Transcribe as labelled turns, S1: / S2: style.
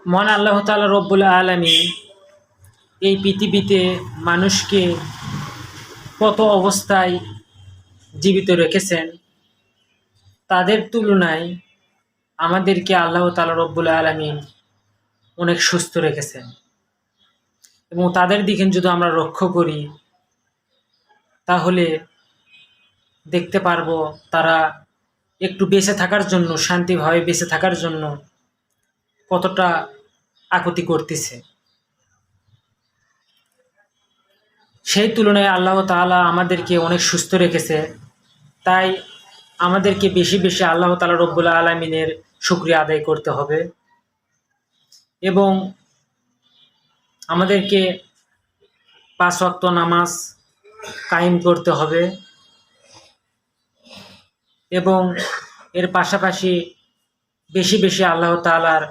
S1: মহান আল্লাহ তাআলা রব্বুল আলামিন এই পৃথিবীতে মানুষকে কত অবস্থায় জীবিত রেখেছেন, তাদের তুলনায় আমাদেরকে আল্লাহ তাআলা রব্বুল আলামিন অনেক সুস্থ রেখেছেন এবং তাদের দিকে যদি আমরা লক্ষ্য করি তাহলে দেখতে পারবো তারা একটু বেঁচে থাকার জন্য, শান্তিভাবে বেঁচে থাকার জন্য কতটা আকুতি করতেছে। সেই তুলনায় আল্লাহ তাআলা আমাদেরকে অনেক সুস্থ রেখেছে। তাই আমাদেরকে বেশি বেশি আল্লাহ তাআলা রব্বুল আলামিনের শুকরিয়া আদায় করতে হবে এবং আমাদেরকে 5 ওয়াক্ত নামাজ কায়েম করতে হবে এবং এর পাশাপাশি বেশি বেশি আল্লাহ তাআলার